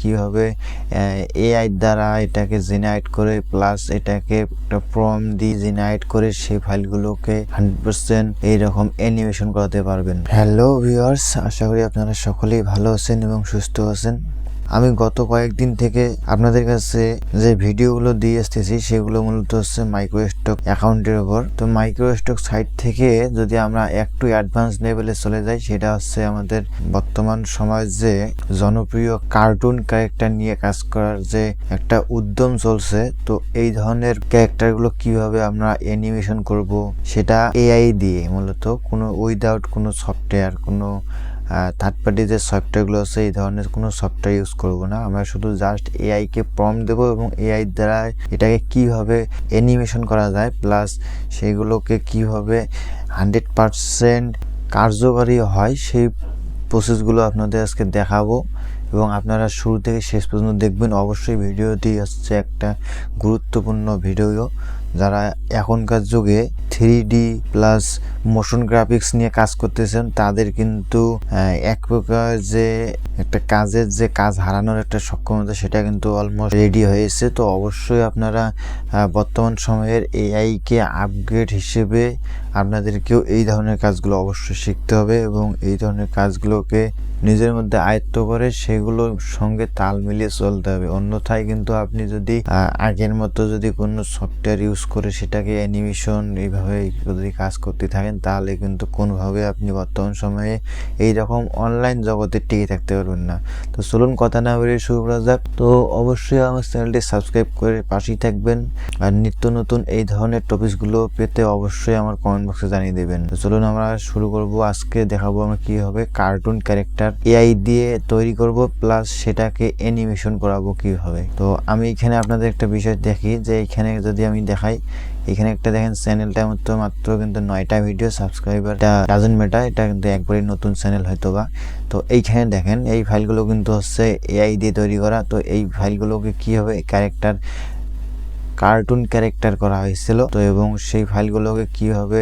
কিভাবে এআই দ্বারা এটাকে জেনারেট করে প্লাস এটাকে একটা প্রম্পট দিয়ে জেনারেট করে সেই ফাইলগুলোকে 100% এইরকম অ্যানিমেশন করাতে পারবেন। হ্যালো ভিউয়ার্স, আশা করি আপনারা সকলেই ভালো আছেন এবং সুস্থ আছেন। আমি গত কয়েকদিন থেকে আপনাদের কাছে যে ভিডিওগুলো দিয়ে আসতেছি সেগুলো মূলত হচ্ছে মাইক্রোস্টক অ্যাকাউন্টের উপর। তো মাইক্রোস্টক সাইট থেকে যদি আমরা একটু অ্যাডভান্স লেভেলে চলে যাই, সেটা হচ্ছে আমাদের বর্তমান সময় যে জনপ্রিয় কার্টুন ক্যারেক্টার নিয়ে কাজ করার যে একটা উদ্যম চলছে। তো এই ধরনের ক্যারেক্টারগুলো কিভাবে আমরা অ্যানিমেশন করব সেটা এআই দিয়ে, মূলত কোনো উইদাউট কোনো সফটওয়্যার, কোনো থার্ড পার্টি যে সফটওয়্যারগুলো আছে এই ধরনের কোনো সফটওয়্যার ইউজ করব না। আমরা শুধু জাস্ট এআইকে প্রম্পট দেবো এবং এআই দ্বারা এটাকে কিভাবে অ্যানিমেশন করা যায় প্লাস সেগুলোকে কিভাবে 100% কার্যকরী হয় সেই প্রসেসগুলো আপনাদের আজকে দেখাবো এবং আপনারা শুরু থেকে শেষ পর্যন্ত দেখবেন। অবশ্যই ভিডিওটি হচ্ছে একটা গুরুত্বপূর্ণ ভিডিও। যারা এখনকার যুগে 3D প্লাস মোশন গ্রাফিক্স নিয়ে কাজ করতেছেন তাদের কিন্তু এক প্রকার যে একটা কাজের যে কাজ হারানোর একটা সক্ষমতা সেটা কিন্তু অলমোস্ট রেডি হয়েছে। তো অবশ্যই আপনারা বর্তমান সময়ের এআইকে আপগ্রেড হিসেবে আপনাদেরকেও এই ধরনের কাজগুলো অবশ্যই শিখতে হবে এবং এই ধরনের কাজগুলোকে নিজের মধ্যে আয়ত্ত করে সেগুলোর সঙ্গে তাল মিলিয়ে চলতে হবে। অন্যথায় কিন্তু আপনি যদি আগের মতো যদি কোনো সফটওয়্যার ইউজ করে সেটাকে অ্যানিমেশন এইভাবে যদি কাজ করতে থাকেন তাহলে কিন্তু কোনোভাবে আপনি বর্তমান সময়ে এই রকম অনলাইন জগতে টিকে থাকতে পারবেন না। তো চলুন কথা না বেরিয়ে শুরু করা যাক। তো অবশ্যই আমার চ্যানেলটি সাবস্ক্রাইব করে পাশেই থাকবেন আর নিত্য নতুন এই ধরনের টপিকসগুলো পেতে অবশ্যই আমার কমেন্ট বক্সে জানিয়ে দেবেন। তো চলুন আমরা শুরু করব। আজকে দেখাবো আমরা কিভাবে কার্টুন ক্যারেক্টার এআই দিয়ে তৈরি করব প্লাস সেটাকে অ্যানিমেশন করাবো কিভাবে। তো আমি এখানে আপনাদের একটা বিষয় দেখি যে এখানে যদি আমি দেখাই, এখানে একটা দেখেন চ্যানেলটা মাত্র কিন্তু 9টা ভিডিও, সাবস্ক্রাইবার ডাজন্ট ম্যাটার, এটা কিন্তু একবারই নতুন চ্যানেল হয়তোবা। তো এইখানে দেখেন এই ফাইলগুলো কিন্তু হচ্ছে এআই দিয়ে তৈরি করা। তো এই ফাইলগুলোকে কিভাবে কার্টুন ক্যারেক্টার করা হয়েছিল তো এবং সেই ফাইলগুলোকে কিভাবে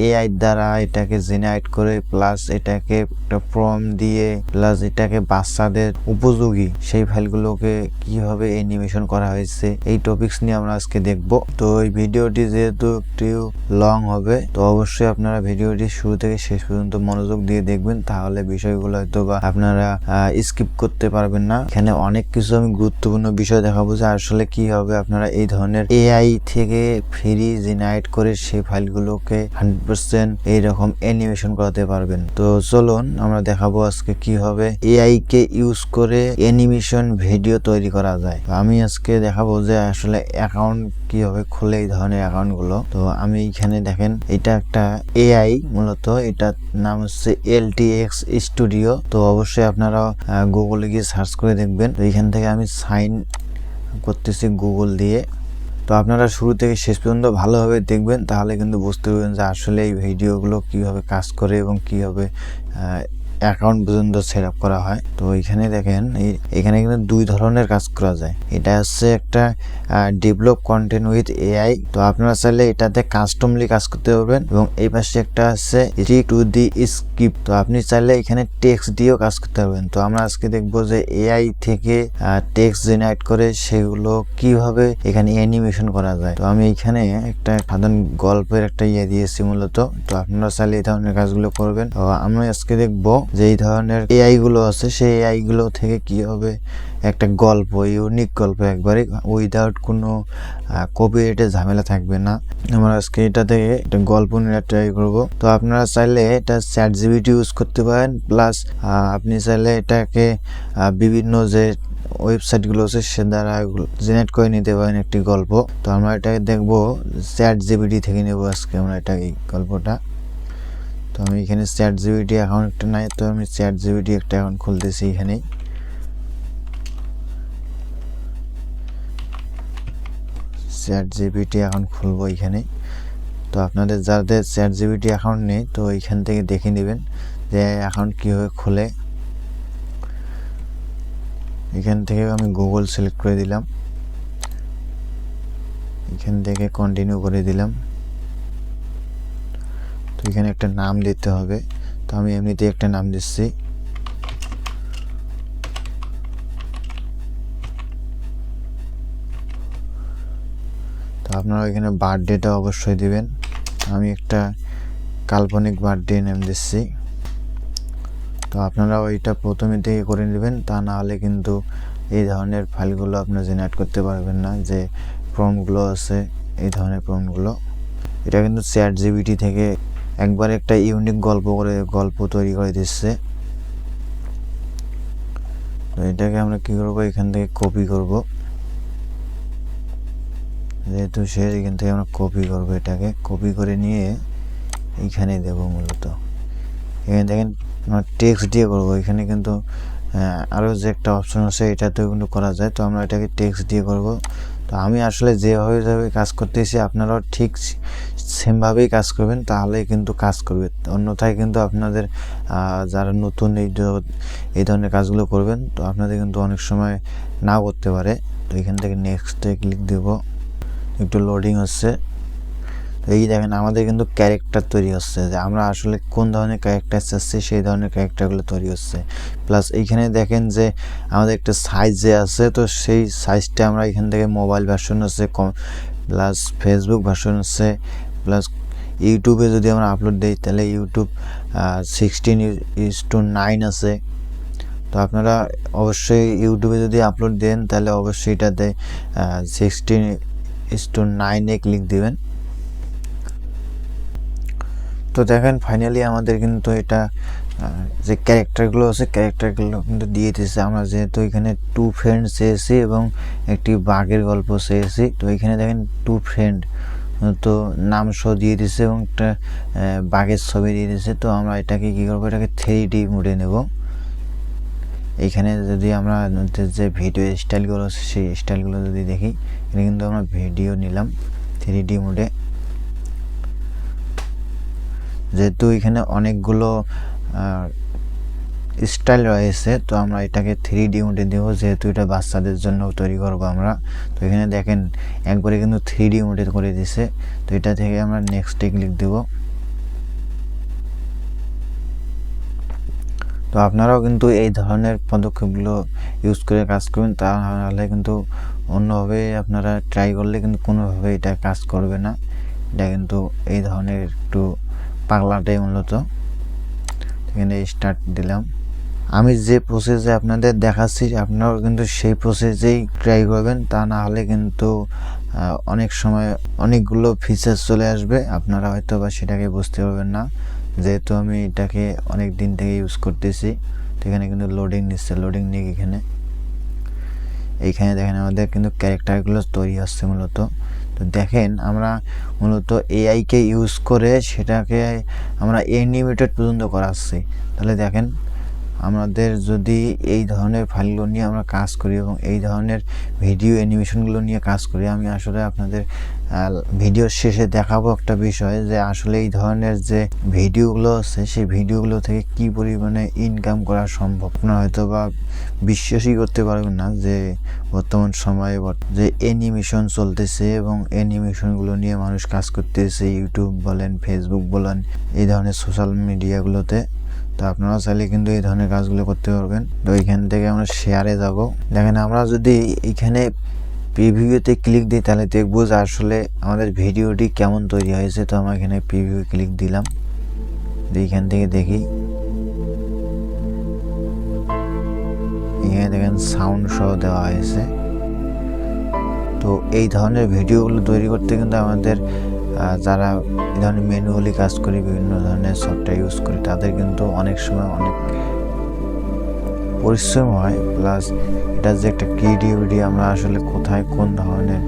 এআই দ্বারা এটাকে জেনারেট করে প্লাস এটাকে একটা প্রম্পট দিয়ে প্লাস এটাকে বাচ্চাদের উপযোগী সেই ফাইলগুলোকে কিভাবে অ্যানিমেশন করা হয়েছে এই টপিকস নিয়ে আমরা আজকে দেখব। তো এই ভিডিওটি যেহেতু একটু লং হবে তো অবশ্যই আপনারা ভিডিওটি শুরু থেকে শেষ পর্যন্ত মনোযোগ দিয়ে দেখবেন, তাহলে বিষয়গুলো হয়তো বা আপনারা স্কিপ করতে পারবেন না। এখানে অনেক কিছু আমি গুরুত্বপূর্ণ বিষয় দেখাবো যে আসলে কি হবে আপনারা এই ধরনের এআই থেকে ফ্রি জেনারেট করে সেই ফাইলগুলোকে 100% এইরকম অ্যানিমেশন করাতে পারবেন। তো চলুন আমরা দেখাবো আজকে কিভাবে এআই কে ইউজ করে অ্যানিমেশন ভিডিও তৈরি করা যায়। তো আমি আজকে দেখাবো যে আসলে অ্যাকাউন্ট কিভাবে খুলে এই ধরনের অ্যাকাউন্ট গুলো। তো আমি এখানে দেখেন এটা একটা এআই, মূলত এটার নাম হচ্ছে LTX স্টুডিও। তো অবশ্যই আপনারা গুগলে গিয়ে সার্চ করে দেখবেন। তো এখান থেকে আমি সাইন করতেছি গুগল দিয়ে। তো আপনারা শুরু থেকে শেষ পর্যন্ত ভালোভাবে দেখবেন, তাহলে কিন্তু বুঝতে পারবেন যে আসলে এই ভিডিওগুলো কিভাবে কাজ করে এবং কিভাবে অ্যাকাউন্ট পর্যন্ত সেট আপ করা হয়। তো এখানে দেখেন এখানে কিন্তু দুই ধরনের কাজ করা যায়। এটা হচ্ছে একটা ডেভেলপ কন্টেন্ট উইথ এআই। তো আপনারা চাইলে এটাতে কাস্টমলি কাজ করতে পারবেন এবং এই পাশে একটা আছে টু দি স্ক্রিপ্ট। তো আপনি চাইলে এখানে টেক্সট দিয়েও কাজ করতে পারবেন। তো আমরা আজকে দেখবো যে এআই থেকে টেক্সট জেনারেট করে সেগুলো কিভাবে এখানে অ্যানিমেশন করা যায়। তো আমি এখানে একটা সাধারণ গল্পের একটা দিয়েছি মূলত। তো আপনারা চাইলে এই ধরনের কাজগুলো করবেন। তো আমি আজকে দেখবো যে এই ধরনের এআই গুলো আছে সেই এআই গুলো থেকে কিভাবে একটা গল্প, ইউনিক গল্প একবারে উইদাউট কোনো কপিরাইটের ঝামেলা থাকবে না। আমরা আজকে এটা থেকে একটা গল্প নিয়ে ট্রাই করবো। তো আপনারা চাইলে এটা ChatGPT ইউজ করতে পারেন প্লাস আপনি চাইলে এটাকে বিভিন্ন যে ওয়েবসাইটগুলো আছে সে দ্বারা জেনারেট করে নিতে পারেন একটি গল্প। তো আমরা এটাকে দেখবো ChatGPT থেকে নেবো আজকে আমরা এটা এই গল্পটা। তো আমি এখানে ChatGPT অ্যাকাউন্ট একটা নাই, তো আমি ChatGPT একটা অ্যাকাউন্ট খুলতেছি। এখানে ChatGPT অ্যাকাউন্ট খুলবো এখানে। তো আপনাদের যাদের ChatGPT অ্যাকাউন্ট নেই তো এখান থেকে দেখে নেবেন যে অ্যাকাউন্ট কীভাবে খোলে। এখান থেকে আমি গুগল সিলেক্ট করে দিলাম, এখান থেকে কন্টিনিউ করে দিলাম। তো এখানে একটা নাম দিতে হবে, তো আমি এমনিতে একটা নাম দিচ্ছি। আপনারা এখানে বার্থডেটা অবশ্যই দিবেন। আমি একটা কাল্পনিক বার্থডে নেম দিচ্ছি। তো আপনারা ওইটা প্রথমে থেকে করে নেবেন, তা না হলে কিন্তু এই ধরনের ফাইলগুলো আপনারা জেনারেট করতে পারবেন না। যে প্রম্পটগুলো আছে এই ধরনের প্রম্পটগুলো, এটা কিন্তু ChatGPT থেকে একবার একটা ইউনিক গল্প তৈরি করে দিচ্ছে। তো এটাকে আমরা কি করব, এখান থেকে কপি করব, যেহেতু সে এখান থেকে আমরা কপি করব, এটাকে কপি করে নিয়ে এইখানে দেব। মূলত এখানে দেখেন টেক্সট দিয়ে করব। এখানে কিন্তু আরও যে একটা অপশন আছে এটাতেও কিন্তু করা যায়। তো আমরা এটাকে টেক্সট দিয়ে করব। তো আমি আসলে যেভাবে কাজ করতেছি আপনারাও ঠিক সেমভাবেই কাজ করবেন, তাহলে কিন্তু কাজ করবে। অন্যথায় কিন্তু আপনাদের যারা নতুন এই ধরনের কাজগুলো করবেন, তো আপনাদের কিন্তু অনেক সময় নাও করতে পারে। তো এখান থেকে নেক্সটে ক্লিক দেব, একটু লোডিং হচ্ছে। তো এই দেখেন আমাদের কিন্তু ক্যারেক্টার তৈরি হচ্ছে, যে আমরা আসলে কোন ধরনের ক্যারেক্টার চাচ্ছি সেই ধরনের ক্যারেক্টারগুলো তৈরি হচ্ছে। প্লাস এইখানে দেখেন যে আমাদের একটা সাইজ যে আছে, তো সেই সাইজটা আমরা এখান থেকে মোবাইল ভার্সন হচ্ছে, প্লাস ফেসবুক ভার্সন হচ্ছে, প্লাস ইউটিউবে যদি আমরা আপলোড দিই তাহলে ইউটিউব 16:9 আছে। তো আপনারা অবশ্যই ইউটিউবে যদি আপলোড দেন তাহলে অবশ্যই এটাতে 16:9 ক্লিক দিবেন। তো দেখেন ফাইনালি আমাদের কিন্তু এটা যে ক্যারেক্টারগুলো আছে ক্যারেক্টারগুলো কিন্তু দিয়ে দিয়েছে। আমরা যেহেতু এখানে 2 ফ্রেন্ড চেয়েছি এবং একটি বাঘের গল্প চেয়েছি, তো এখানে দেখেন 2 ফ্রেন্ড তো নাম সহ দিয়ে দিয়েছে এবং একটা বাঘের ছবি দিয়ে দিয়েছে। তো আমরা এটাকে কী করবো, এটাকে 3D মোডে নেব। এইখানে যদি আমরা যে ভিডিও স্টাইলগুলো আছে সেই স্টাইলগুলো যদি দেখি, এটা কিন্তু আমরা ভিডিও নিলাম 3D মোডে। যেহেতু এখানে অনেকগুলো স্টাইল রয়েছে, তো আমরা এটাকে 3D মোডে দেবো, যেহেতু এটা বাচ্চাদের জন্য তৈরি করবো আমরা। তো এখানে দেখেন একবারে কিন্তু 3D মোডে করে দিছে। তো এটা থেকে আমরা নেক্সটে ক্লিক দেব। তো আপনারাও কিন্তু এই ধরনের পদক্ষেপগুলো ইউজ করে কাজ করবেন, তাহলে কিন্তু অন্যভাবে আপনারা ট্রাই করলে কিন্তু কোনোভাবে এটা কাজ করবে না। এটা কিন্তু এই ধরনের একটু পাগলাটাই মূলত। এখানে স্টার্ট দিলাম। আমি যে প্রসেসে আপনাদের দেখাচ্ছি আপনারাও কিন্তু সেই প্রসেসেই ট্রাই করবেন, তা না হলে কিন্তু অনেক সময় অনেকগুলো ফিচার চলে আসবে, আপনারা হয়তো বা সেটাকে বুঝতে পারবেন না। যেহেতু আমি এটাকে অনেক দিন থেকে ইউজ করতেছি, তো এখানে কিন্তু লোডিং নিচ্ছে। লোডিং নিয়ে এইখানে দেখেন আমাদের কিন্তু ক্যারেক্টারগুলো তৈরি হচ্ছে মূলত। তো দেখেন আমরা মূলত এআইকে ইউজ করে সেটাকে আমরা অ্যানিমেটেড পর্যন্ত করাচ্ছি। তাহলে দেখেন আমাদের যদি এই ধরনের ফাইলগুলো নিয়ে আমরা কাজ করি এবং এই ধরনের ভিডিও অ্যানিমেশনগুলো নিয়ে কাজ করি, আমি আসলে আপনাদের ভিডিওর শেষে দেখাবো একটা বিষয়, যে আসলে এই ধরনের যে ভিডিওগুলো আছে সেই ভিডিওগুলো থেকে কি পরিমাণে ইনকাম করা সম্ভব। আপনারা হয়তো বা বিশ্বাসই করতে পারবেন না যে বর্তমান সময়ে যে অ্যানিমেশন চলতেছে এবং অ্যানিমেশনগুলো নিয়ে মানুষ কাজ করতেছে, ইউটিউব বলেন, ফেসবুক বলেন, এই ধরনের সোশ্যাল মিডিয়াগুলোতে। তো আপনারা চাইলে কিন্তু এই ধরনের কাজগুলো করতে পারবেন। তো এইখান থেকে আমরা শেয়ারে যাব। দেখেন আমরা যদি এখানে প্রিভিউতে ক্লিক দিই তাহলে দেখবো যে আসলে আমাদের ভিডিওটি কেমন তৈরি হয়েছে। তো আমরা এখানে প্রিভিউ ক্লিক দিলাম, এইখান থেকে দেখি এখানে দেখেন সাউন্ড সহ দেওয়া হয়েছে। তো এই ধরনের ভিডিওগুলো তৈরি করতে কিন্তু আমাদের যারা এই ধরনের ম্যানুয়ালি কাজ করি, বিভিন্ন ধরনের সফটওয়্যার ইউজ করি, তাদের কিন্তু অনেক সময় অনেক পরিশ্রম হয়। প্লাস এটা যে একটা ক্রিয়েটিভিটি, আমরা আসলে কোথায় কোন ধরনের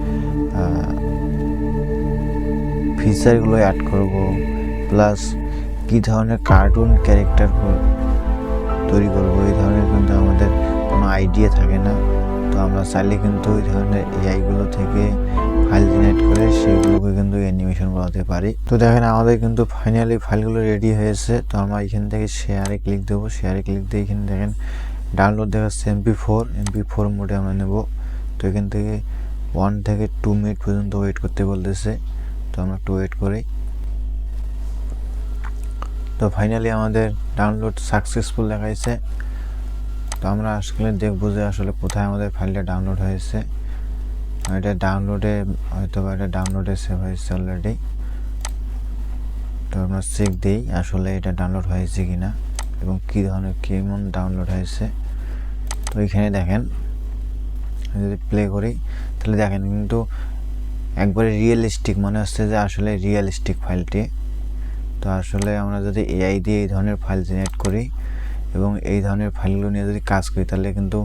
ফিচারগুলো অ্যাড করব, প্লাস কী ধরনের কার্টুন ক্যারেক্টার তৈরি করব, এই ধরনের কিন্তু আমাদের কোনো আইডিয়া থাকে না। তো আমরা চাইলে কিন্তু এই ধরনের এআইগুলো থেকে ফাইল জেনারেট করে সেগুলোকে কিন্তু অ্যানিমেশন করাতে পারি। তো দেখেন আমাদের কিন্তু ফাইনালি ফাইলগুলো রেডি হয়েছে। তো আমরা এখান থেকে শেয়ারে ক্লিক দেবো। শেয়ারে ক্লিক দিয়ে এখানে দেখেন ডাউনলোড দেখাচ্ছে MP4 মোডে আমরা নেব। তো এখান থেকে 1 থেকে 2 মিনিট পর্যন্ত ওয়েট করতে বলতেছে। তো আমরা একটু ওয়েট করি। তো ফাইনালি আমাদের ডাউনলোড সাকসেসফুল দেখাইছে। তো আমরা আসলে দেখবো যে আসলে কোথায় আমাদের ফাইলটা ডাউনলোড হয়েছে। এটা ডাউনলোডে সেভ হয়েছে অলরেডি। তো আমরা চেক দিই আসলে এটা ডাউনলোড হয়েছে কিনা এবং কী ধরনের কেমন ডাউনলোড হয়েছে। তো এখানে দেখেন যদি প্লে করি তাহলে দেখেন কিন্তু একবারে রিয়েলিস্টিক মনে হচ্ছে যে আসলে রিয়েলিস্টিক ফাইলটি। তো আসলে আমরা যদি এআই দিয়ে এই ধরনের ফাইল জেনারেট করি এবং এই ধরনের ফাইলগুলো নিয়ে যদি কাজ করি তাহলে কিন্তু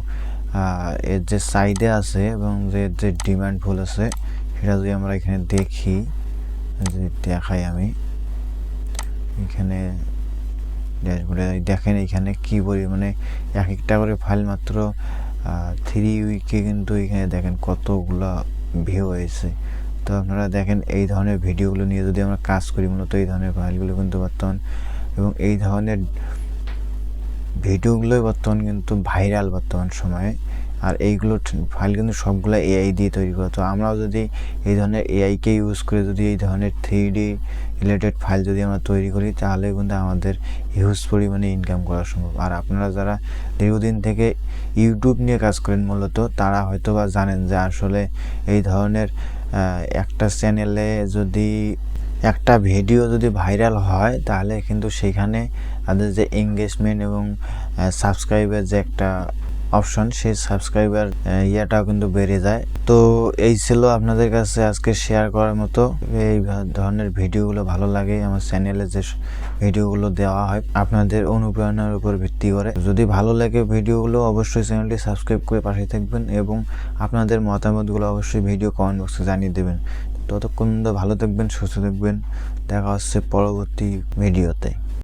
এর যে সাইডে আছে এবং যে ডিমান্ড ফুল আছে সেটা যদি আমরা এখানে দেখি, যদি দেখাই আমি এখানে ড্যাশবোর্ডে দেখেন এখানে কী বলি মানে এক একটা করে ফাইল মাত্র 3 উইকে কিন্তু এখানে দেখেন কতগুলো ভিউ হয়েছে। তো আপনারা দেখেন এই ধরনের ভিডিওগুলো নিয়ে যদি আমরা কাজ করি মূলত এই ধরনের ফাইলগুলো কিন্তু বর্তমান এবং এই ধরনের ভিডিওগুলোই বর্তমান কিন্তু ভাইরাল বর্তমান সময়ে। আর এইগুলো ফাইল কিন্তু সবগুলো এআই দিয়ে তৈরি করা। তো আমরাও যদি এই ধরনের এআইকে ইউজ করে যদি এই ধরনের 3D রিলেটেড ফাইল যদি আমরা তৈরি করি তাহলে কিন্তু আমাদের হিউজ পরিমাণে ইনকাম করা সম্ভব। আর আপনারা যারা দীর্ঘদিন থেকে ইউটিউব নিয়ে কাজ করেন মূলত তারা হয়তো বা জানেন যে আসলে এই ধরনের একটা চ্যানেলে যদি একটা ভিডিও যদি ভাইরাল হয় তাহলে কিন্তু সেখানে তাদের যে এঙ্গেজমেন্ট এবং সাবস্ক্রাইবার যে একটা অপশন সেই সাবস্ক্রাইবার ইয়াটাও কিন্তু বেড়ে যায়। তো এই ছিল আপনাদের কাছে আজকে শেয়ার করার মতো। এই ধরনের ভিডিওগুলো ভালো লাগে আমার চ্যানেলে যে ভিডিওগুলো দেওয়া হয় আপনাদের অনুপ্রেরণার উপর ভিত্তি করে। যদি ভালো লাগে ভিডিওগুলো অবশ্যই চ্যানেলটি সাবস্ক্রাইব করে পাশে থাকবেন এবং আপনাদের মতামতগুলো অবশ্যই ভিডিও কমেন্ট বক্সে জানিয়ে দেবেন। ততক্ষণ ভালো থাকবেন, সুস্থ থাকবেন, দেখা হচ্ছে পরবর্তী ভিডিওতে।